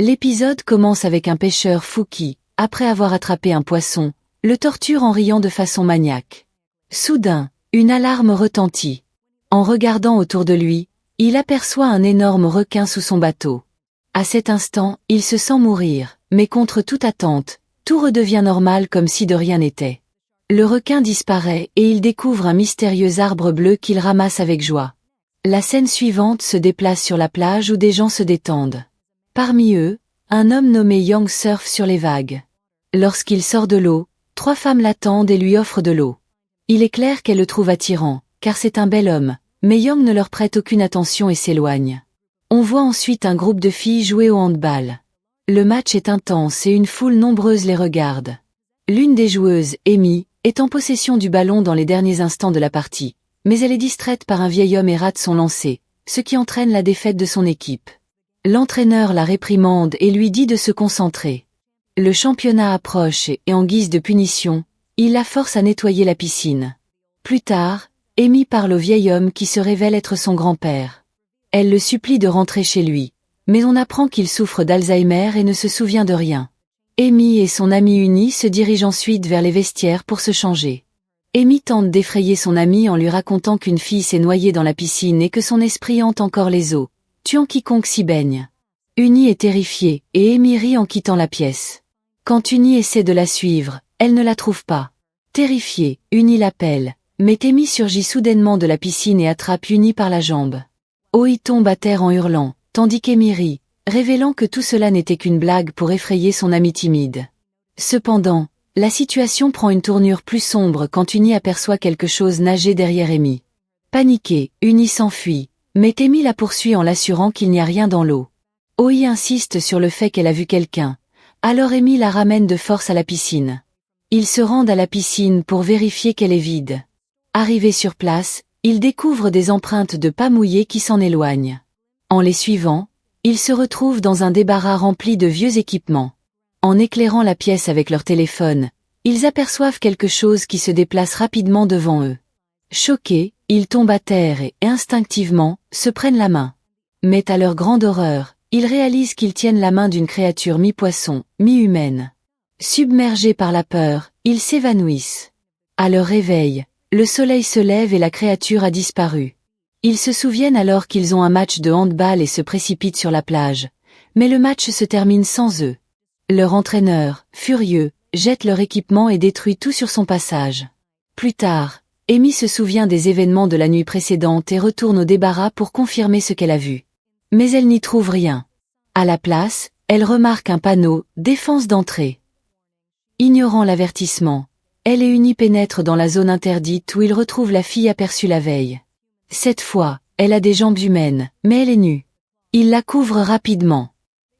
L'épisode commence avec un pêcheur fou qui, après avoir attrapé un poisson, le torture en riant de façon maniaque. Soudain, une alarme retentit. En regardant autour de lui, il aperçoit un énorme requin sous son bateau. À cet instant, il se sent mourir, mais contre toute attente, tout redevient normal comme si de rien n'était. Le requin disparaît et il découvre un mystérieux arbre bleu qu'il ramasse avec joie. La scène suivante se déplace sur la plage où des gens se détendent. Parmi eux, un homme nommé Yang surfe sur les vagues. Lorsqu'il sort de l'eau, 3 femmes l'attendent et lui offrent de l'eau. Il est clair qu'elles le trouvent attirant, car c'est un bel homme, mais Yang ne leur prête aucune attention et s'éloigne. On voit ensuite un groupe de filles jouer au handball. Le match est intense et une foule nombreuse les regarde. L'une des joueuses, Amy, est en possession du ballon dans les derniers instants de la partie, mais elle est distraite par un vieil homme et rate son lancer, ce qui entraîne la défaite de son équipe. L'entraîneur la réprimande et lui dit de se concentrer. Le championnat approche et en guise de punition, il la force à nettoyer la piscine. Plus tard, Amy parle au vieil homme qui se révèle être son grand-père. Elle le supplie de rentrer chez lui, mais on apprend qu'il souffre d'Alzheimer et ne se souvient de rien. Amy et son amie unie se dirigent ensuite vers les vestiaires pour se changer. Amy tente d'effrayer son amie en lui racontant qu'une fille s'est noyée dans la piscine et que son esprit hante encore les eaux, tuant quiconque s'y baigne. Uni est terrifiée, et Amy rit en quittant la pièce. Quand Uni essaie de la suivre, elle ne la trouve pas. Terrifiée, Uni l'appelle, mais Amy surgit soudainement de la piscine et attrape Uni par la jambe. Oi tombe à terre en hurlant, tandis qu'Amy rit, révélant que tout cela n'était qu'une blague pour effrayer son amie timide. Cependant, la situation prend une tournure plus sombre quand Uni aperçoit quelque chose nager derrière Amy. Paniquée, Uni s'enfuit, mais Amy la poursuit en l'assurant qu'il n'y a rien dans l'eau. Oi insiste sur le fait qu'elle a vu quelqu'un, alors Amy la ramène de force à la piscine. Ils se rendent à la piscine pour vérifier qu'elle est vide. Arrivés sur place, ils découvrent des empreintes de pas mouillés qui s'en éloignent. En les suivant, ils se retrouvent dans un débarras rempli de vieux équipements. En éclairant la pièce avec leur téléphone, ils aperçoivent quelque chose qui se déplace rapidement devant eux. Choqués, ils tombent à terre et, instinctivement, se prennent la main. Mais à leur grande horreur, ils réalisent qu'ils tiennent la main d'une créature mi-poisson, mi-humaine. Submergés par la peur, ils s'évanouissent. À leur réveil, le soleil se lève et la créature a disparu. Ils se souviennent alors qu'ils ont un match de handball et se précipitent sur la plage, mais le match se termine sans eux. Leur entraîneur, furieux, jette leur équipement et détruit tout sur son passage. Plus tard, Amy se souvient des événements de la nuit précédente et retourne au débarras pour confirmer ce qu'elle a vu. Mais elle n'y trouve rien. À la place, elle remarque un panneau « Défense d'entrée ». Ignorant l'avertissement, elle et Uni pénètrent dans la zone interdite où ils retrouvent la fille aperçue la veille. Cette fois, elle a des jambes humaines, mais elle est nue. Ils la couvrent rapidement.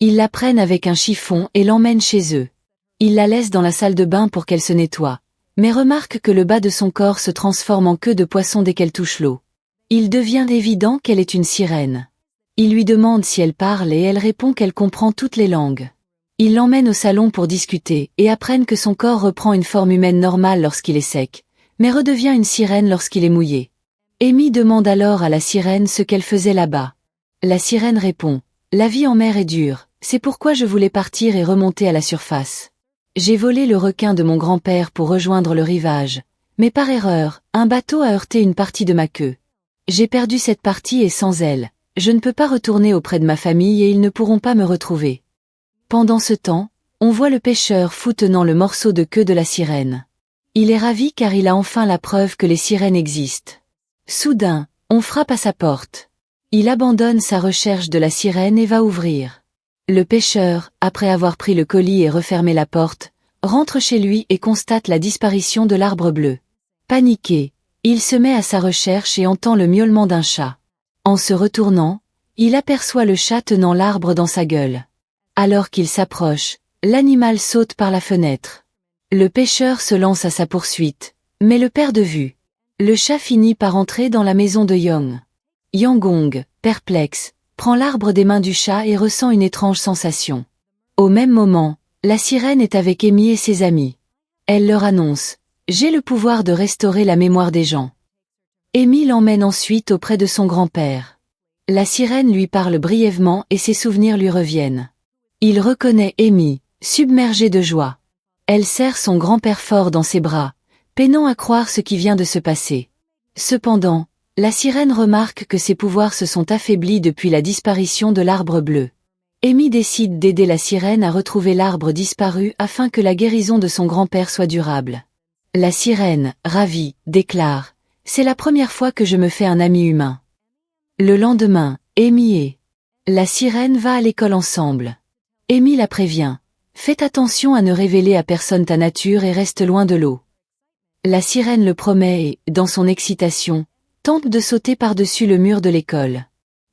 Ils la prennent avec un chiffon et l'emmènent chez eux. Ils la laissent dans la salle de bain pour qu'elle se nettoie, mais remarquent que le bas de son corps se transforme en queue de poisson dès qu'elle touche l'eau. Il devient évident qu'elle est une sirène. Ils lui demandent si elle parle et elle répond qu'elle comprend toutes les langues. Ils l'emmènent au salon pour discuter et apprennent que son corps reprend une forme humaine normale lorsqu'il est sec, mais redevient une sirène lorsqu'il est mouillé. Amy demande alors à la sirène ce qu'elle faisait là-bas. La sirène répond « La vie en mer est dure, c'est pourquoi je voulais partir et remonter à la surface. J'ai volé le requin de mon grand-père pour rejoindre le rivage, mais par erreur, un bateau a heurté une partie de ma queue. J'ai perdu cette partie et sans elle, je ne peux pas retourner auprès de ma famille et ils ne pourront pas me retrouver. » Pendant ce temps, on voit le pêcheur fou tenant le morceau de queue de la sirène. Il est ravi car il a enfin la preuve que les sirènes existent. Soudain, on frappe à sa porte. Il abandonne sa recherche de la sirène et va ouvrir. Le pêcheur, après avoir pris le colis et refermé la porte, rentre chez lui et constate la disparition de l'arbre bleu. Paniqué, il se met à sa recherche et entend le miaulement d'un chat. En se retournant, il aperçoit le chat tenant l'arbre dans sa gueule. Alors qu'il s'approche, l'animal saute par la fenêtre. Le pêcheur se lance à sa poursuite, mais le perd de vue. Le chat finit par entrer dans la maison de Yang. Yanggong, perplexe, prend l'arbre des mains du chat et ressent une étrange sensation. Au même moment, la sirène est avec Amy et ses amis. Elle leur annonce « J'ai le pouvoir de restaurer la mémoire des gens ». Amy l'emmène ensuite auprès de son grand-père. La sirène lui parle brièvement et ses souvenirs lui reviennent. Il reconnaît Amy, submergée de joie. Elle serre son grand-père fort dans ses bras, peinant à croire ce qui vient de se passer. Cependant, la sirène remarque que ses pouvoirs se sont affaiblis depuis la disparition de l'arbre bleu. Amy décide d'aider la sirène à retrouver l'arbre disparu afin que la guérison de son grand-père soit durable. La sirène, ravie, déclare « C'est la première fois que je me fais un ami humain ». Le lendemain, Amy et la sirène va à l'école ensemble. Amy la prévient « Faites attention à ne révéler à personne ta nature et reste loin de l'eau ». La sirène le promet et, dans son excitation, tente de sauter par-dessus le mur de l'école.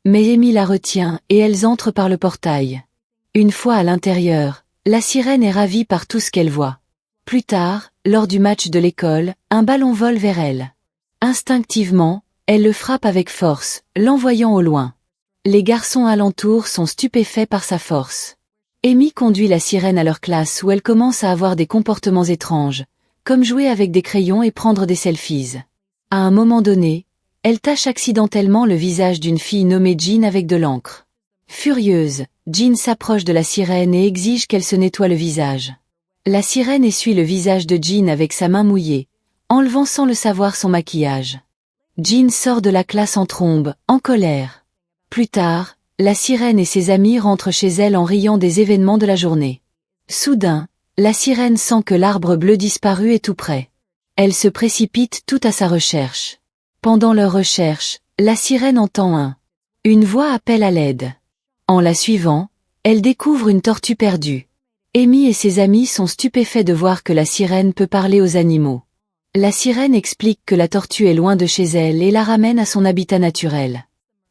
Mais Amy la retient et elles entrent par le portail. Une fois à l'intérieur, la sirène est ravie par tout ce qu'elle voit. Plus tard, lors du match de l'école, un ballon vole vers elle. Instinctivement, elle le frappe avec force, l'envoyant au loin. Les garçons alentour sont stupéfaits par sa force. Amy conduit la sirène à leur classe où elle commence à avoir des comportements étranges, comme jouer avec des crayons et prendre des selfies. À un moment donné, elle tache accidentellement le visage d'une fille nommée Jean avec de l'encre. Furieuse, Jean s'approche de la sirène et exige qu'elle se nettoie le visage. La sirène essuie le visage de Jean avec sa main mouillée, enlevant sans le savoir son maquillage. Jean sort de la classe en trombe, en colère. Plus tard, la sirène et ses amis rentrent chez elle en riant des événements de la journée. Soudain, la sirène sent que l'arbre bleu disparu est tout près. Elle se précipite tout à sa recherche. Pendant leur recherche, la sirène entend une voix appelle à l'aide. En la suivant, elle découvre une tortue perdue. Amy et ses amis sont stupéfaits de voir que la sirène peut parler aux animaux. La sirène explique que la tortue est loin de chez elle et la ramène à son habitat naturel.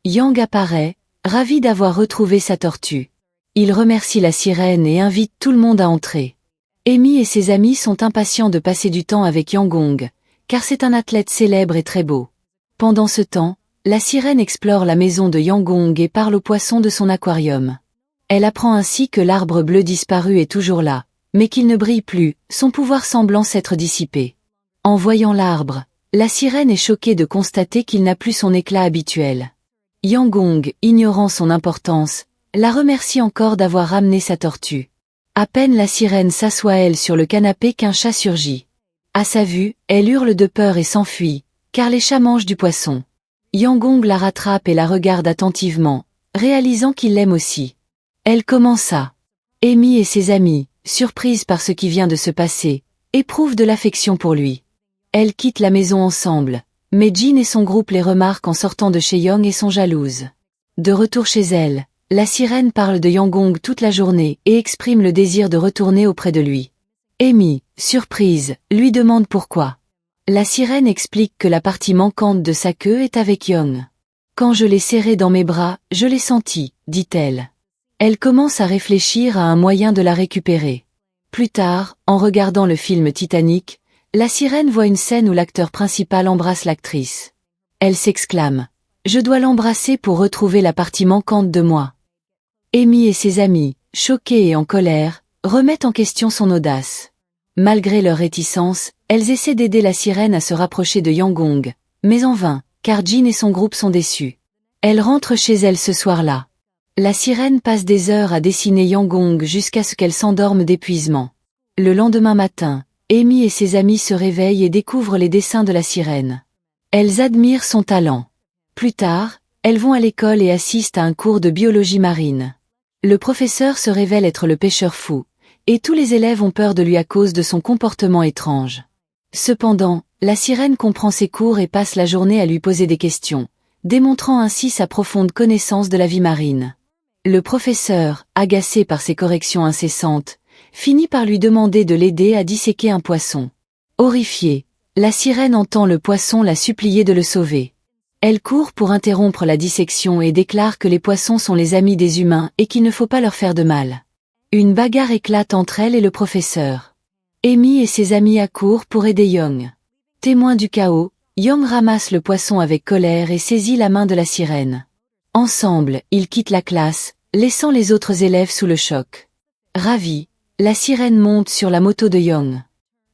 Yang apparaît, ravi d'avoir retrouvé sa tortue. Il remercie la sirène et invite tout le monde à entrer. Amy et ses amis sont impatients de passer du temps avec Yanggong, car c'est un athlète célèbre et très beau. Pendant ce temps, la sirène explore la maison de Yanggong et parle aux poissons de son aquarium. Elle apprend ainsi que l'arbre bleu disparu est toujours là, mais qu'il ne brille plus, son pouvoir semblant s'être dissipé. En voyant l'arbre, la sirène est choquée de constater qu'il n'a plus son éclat habituel. Yanggong, ignorant son importance, la remercie encore d'avoir ramené sa tortue. À peine la sirène s'assoit elle sur le canapé qu'un chat surgit. À sa vue, elle hurle de peur et s'enfuit, car les chats mangent du poisson. Yanggong la rattrape et la regarde attentivement, réalisant qu'il l'aime aussi. Elle commença. Amy et ses amis, surprises par ce qui vient de se passer, éprouvent de l'affection pour lui. Elles quittent la maison ensemble, mais Jean et son groupe les remarquent en sortant de chez Yang et sont jalouses. De retour chez elle, la sirène parle de Yanggong toute la journée et exprime le désir de retourner auprès de lui. Amy, surprise, lui demande pourquoi. La sirène explique que la partie manquante de sa queue est avec Yang. Quand je l'ai serré dans mes bras, je l'ai senti, dit-elle. Elle commence à réfléchir à un moyen de la récupérer. Plus tard, en regardant le film Titanic, la sirène voit une scène où l'acteur principal embrasse l'actrice. Elle s'exclame « Je dois l'embrasser pour retrouver la partie manquante de moi ». Amy et ses amis, choqués et en colère, remettent en question son audace. Malgré leur réticence, elles essaient d'aider la sirène à se rapprocher de Yanggong, mais en vain, car Jean et son groupe sont déçus. Elle rentre chez elle ce soir-là. La sirène passe des heures à dessiner Yanggong jusqu'à ce qu'elle s'endorme d'épuisement. Le lendemain matin, Amy et ses amis se réveillent et découvrent les dessins de la sirène. Elles admirent son talent. Plus tard, elles vont à l'école et assistent à un cours de biologie marine. Le professeur se révèle être le pêcheur fou, et tous les élèves ont peur de lui à cause de son comportement étrange. Cependant, la sirène comprend ses cours et passe la journée à lui poser des questions, démontrant ainsi sa profonde connaissance de la vie marine. Le professeur, agacé par ses corrections incessantes, finit par lui demander de l'aider à disséquer un poisson. Horrifiée, la sirène entend le poisson la supplier de le sauver. Elle court pour interrompre la dissection et déclare que les poissons sont les amis des humains et qu'il ne faut pas leur faire de mal. Une bagarre éclate entre elle et le professeur. Amy et ses amis accourent pour aider Yang. Témoin du chaos, Yang ramasse le poisson avec colère et saisit la main de la sirène. Ensemble, ils quittent la classe, laissant les autres élèves sous le choc. Ravie, la sirène monte sur la moto de Yang.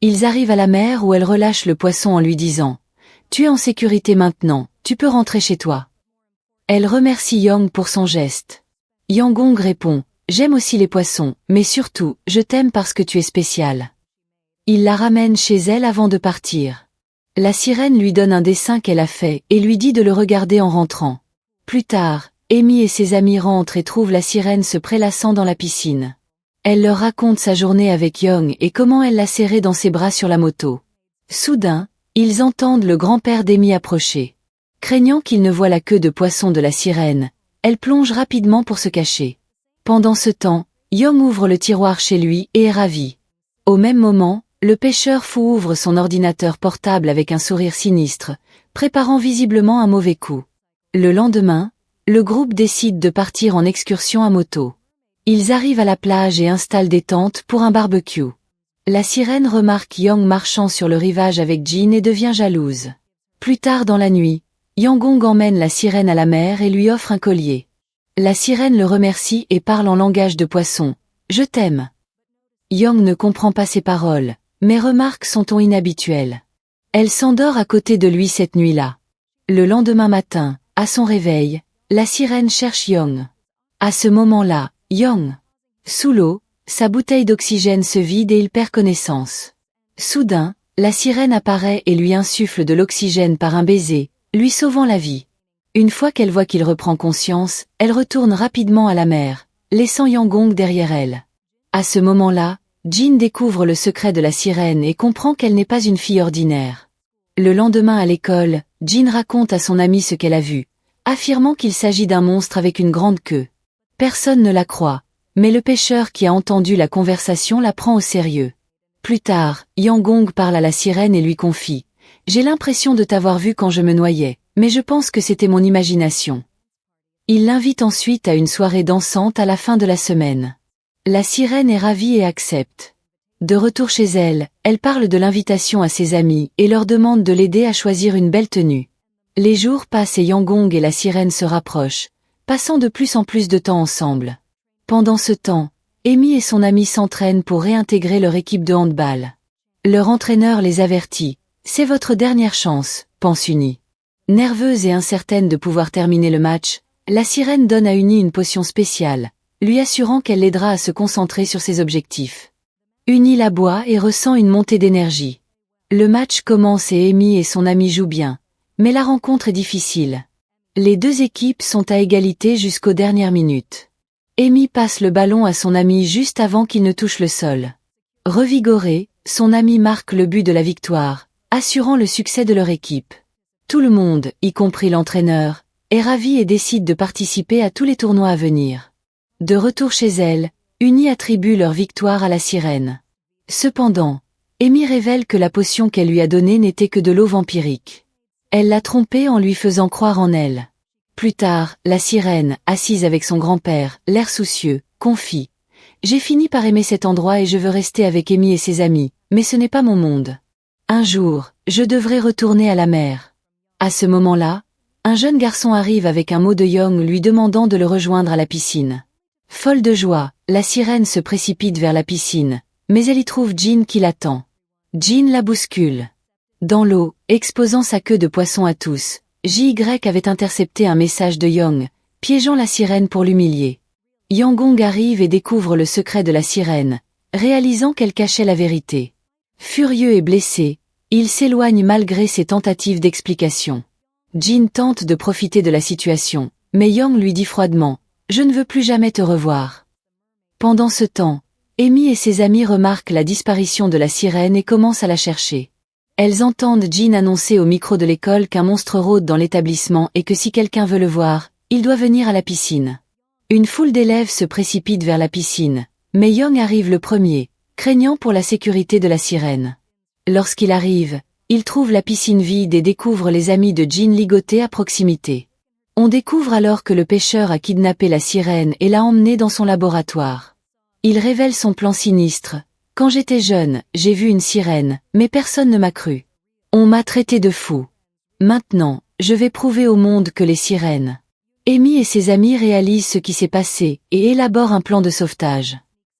Ils arrivent à la mer où elle relâche le poisson en lui disant « Tu es en sécurité maintenant, tu peux rentrer chez toi ». Elle remercie Yang pour son geste. Yanggong répond j'aime aussi les poissons, mais surtout, je t'aime parce que tu es spécial. Il la ramène chez elle avant de partir. La sirène lui donne un dessin qu'elle a fait et lui dit de le regarder en rentrant. Plus tard, Amy et ses amis rentrent et trouvent la sirène se prélassant dans la piscine. Elle leur raconte sa journée avec Young et comment elle l'a serré dans ses bras sur la moto. Soudain, ils entendent le grand-père d'Amy approcher. Craignant qu'il ne voie la queue de poisson de la sirène, elle plonge rapidement pour se cacher. Pendant ce temps, Young ouvre le tiroir chez lui et est ravi. Au même moment, le pêcheur fou ouvre son ordinateur portable avec un sourire sinistre, préparant visiblement un mauvais coup. Le lendemain, le groupe décide de partir en excursion à moto. Ils arrivent à la plage et installent des tentes pour un barbecue. La sirène remarque Young marchant sur le rivage avec Jin et devient jalouse. Plus tard dans la nuit, Yanggong emmène la sirène à la mer et lui offre un collier. La sirène le remercie et parle en langage de poisson. « Je t'aime ». Young ne comprend pas ses paroles, mais remarque son ton inhabituel. Elle s'endort à côté de lui cette nuit-là. Le lendemain matin, à son réveil, la sirène cherche Young. À ce moment-là, Young, sous l'eau, sa bouteille d'oxygène se vide et il perd connaissance. Soudain, la sirène apparaît et lui insuffle de l'oxygène par un baiser, lui sauvant la vie. Une fois qu'elle voit qu'il reprend conscience, elle retourne rapidement à la mer, laissant Yanggong derrière elle. À ce moment-là, Jin découvre le secret de la sirène et comprend qu'elle n'est pas une fille ordinaire. Le lendemain à l'école, Jin raconte à son ami ce qu'elle a vu, affirmant qu'il s'agit d'un monstre avec une grande queue. Personne ne la croit, mais le pêcheur qui a entendu la conversation la prend au sérieux. Plus tard, Yanggong parle à la sirène et lui confie « J'ai l'impression de t'avoir vu quand je me noyais, mais je pense que c'était mon imagination. » Il l'invite ensuite à une soirée dansante à la fin de la semaine. La sirène est ravie et accepte. De retour chez elle, elle parle de l'invitation à ses amis et leur demande de l'aider à choisir une belle tenue. Les jours passent et Yanggong et la sirène se rapprochent, passant de plus en plus de temps ensemble. Pendant ce temps, Amy et son ami s'entraînent pour réintégrer leur équipe de handball. Leur entraîneur les avertit. « C'est votre dernière chance », pense Uni. Nerveuse et incertaine de pouvoir terminer le match, la sirène donne à Uni une potion spéciale, lui assurant qu'elle l'aidera à se concentrer sur ses objectifs. Uni la boit et ressent une montée d'énergie. Le match commence et Amy et son ami jouent bien, mais la rencontre est difficile. Les deux équipes sont à égalité jusqu'aux dernières minutes. Amy passe le ballon à son ami juste avant qu'il ne touche le sol. Revigorée, son ami marque le but de la victoire, assurant le succès de leur équipe. Tout le monde, y compris l'entraîneur, est ravi et décide de participer à tous les tournois à venir. De retour chez elle, Uni attribue leur victoire à la sirène. Cependant, Amy révèle que la potion qu'elle lui a donnée n'était que de l'eau vampirique. Elle l'a trompée en lui faisant croire en elle. Plus tard, la sirène, assise avec son grand-père, l'air soucieux, confie « J'ai fini par aimer cet endroit et je veux rester avec Amy et ses amis, mais ce n'est pas mon monde. Un jour, je devrais retourner à la mer. » À ce moment-là, un jeune garçon arrive avec un mot de Young lui demandant de le rejoindre à la piscine. Folle de joie, la sirène se précipite vers la piscine, mais elle y trouve Jin qui l'attend. Jin la bouscule. Dans l'eau, exposant sa queue de poisson à tous, JY avait intercepté un message de Young, piégeant la sirène pour l'humilier. Yanggong arrive et découvre le secret de la sirène, réalisant qu'elle cachait la vérité. Furieux et blessé, il s'éloigne malgré ses tentatives d'explication. Jin tente de profiter de la situation, mais Young lui dit froidement « Je ne veux plus jamais te revoir ». Pendant ce temps, Amy et ses amis remarquent la disparition de la sirène et commencent à la chercher. Elles entendent Jin annoncer au micro de l'école qu'un monstre rôde dans l'établissement et que si quelqu'un veut le voir, il doit venir à la piscine. Une foule d'élèves se précipite vers la piscine, mais Young arrive le premier, craignant pour la sécurité de la sirène. Lorsqu'il arrive, il trouve la piscine vide et découvre les amis de Jin ligotés à proximité. On découvre alors que le pêcheur a kidnappé la sirène et l'a emmenée dans son laboratoire. Il révèle son plan sinistre. Quand j'étais jeune, j'ai vu une sirène, mais personne ne m'a cru. On m'a traité de fou. Maintenant, je vais prouver au monde que les sirènes. Amy et ses amis réalisent ce qui s'est passé et élaborent un plan de sauvetage.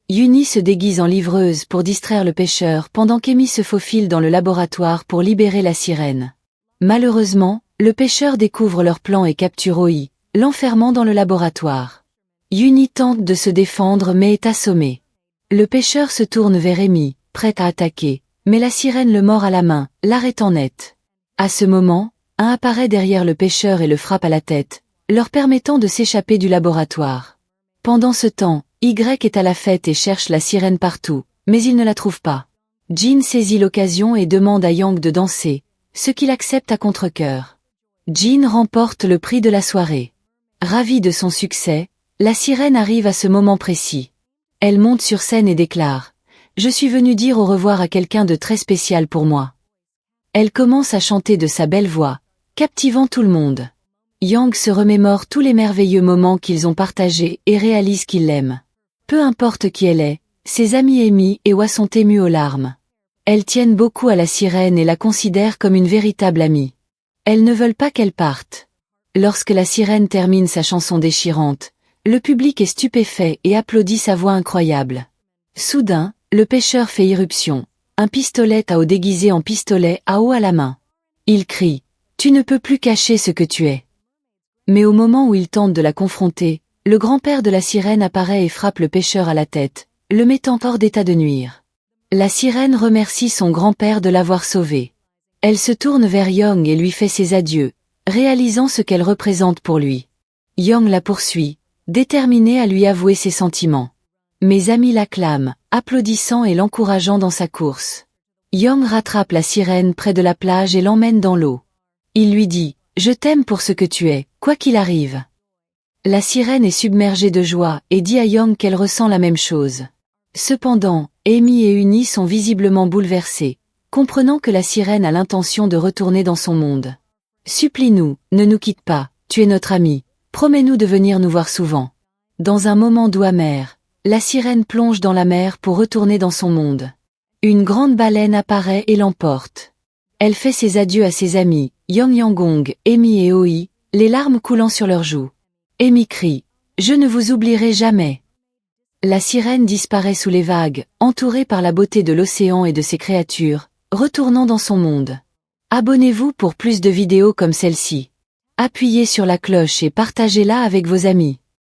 Uni se déguise en livreuse pour distraire le pêcheur pendant qu'Amy se faufile dans le laboratoire pour libérer la sirène. Malheureusement, le pêcheur découvre leur plan et capture Oi, l'enfermant dans le laboratoire. Yuni tente de se défendre mais est assommé. Le pêcheur se tourne vers Amy, prête à attaquer, mais la sirène le mord à la main, l'arrêtant net. À ce moment, un apparaît derrière le pêcheur et le frappe à la tête, leur permettant de s'échapper du laboratoire. Pendant ce temps, Y est à la fête et cherche la sirène partout, mais il ne la trouve pas. Jin saisit l'occasion et demande à Yang de danser, ce qu'il accepte à contre-cœur. Jin remporte le prix de la soirée. Ravie de son succès, la sirène arrive à ce moment précis. Elle monte sur scène et déclare « Je suis venue dire au revoir à quelqu'un de très spécial pour moi ». Elle commence à chanter de sa belle voix, captivant tout le monde. Yang se remémore tous les merveilleux moments qu'ils ont partagés et réalise qu'il l'aime. Peu importe qui elle est, ses amis Amy et Wa sont émus aux larmes. Elles tiennent beaucoup à la sirène et la considèrent comme une véritable amie. Elles ne veulent pas qu'elle parte. Lorsque la sirène termine sa chanson déchirante, le public est stupéfait et applaudit sa voix incroyable. Soudain, le pêcheur fait irruption, un pistolet à eau déguisé en pistolet à eau à la main. Il crie « Tu ne peux plus cacher ce que tu es ». Mais au moment où il tente de la confronter, le grand-père de la sirène apparaît et frappe le pêcheur à la tête, le mettant hors d'état de nuire. La sirène remercie son grand-père de l'avoir sauvé. Elle se tourne vers Yang et lui fait ses adieux, réalisant ce qu'elle représente pour lui. Yang la poursuit, déterminée à lui avouer ses sentiments. Mes amis l'acclament, applaudissant et l'encourageant dans sa course. Yang rattrape la sirène près de la plage et l'emmène dans l'eau. Il lui dit « Je t'aime pour ce que tu es, quoi qu'il arrive ». La sirène est submergée de joie et dit à Yang qu'elle ressent la même chose. Cependant, Amy et Uni sont visiblement bouleversés, comprenant que la sirène a l'intention de retourner dans son monde. « Supplie-nous, ne nous quitte pas, tu es notre ami, promets-nous de venir nous voir souvent. » Dans un moment doux amer, la sirène plonge dans la mer pour retourner dans son monde. Une grande baleine apparaît et l'emporte. Elle fait ses adieux à ses amis, Yang Yanggong, Amy et Oi, les larmes coulant sur leurs joues. Amy crie « Je ne vous oublierai jamais ». La sirène disparaît sous les vagues, entourée par la beauté de l'océan et de ses créatures, retournant dans son monde. Abonnez-vous pour plus de vidéos comme celle-ci. Appuyez sur la cloche et partagez-la avec vos amis.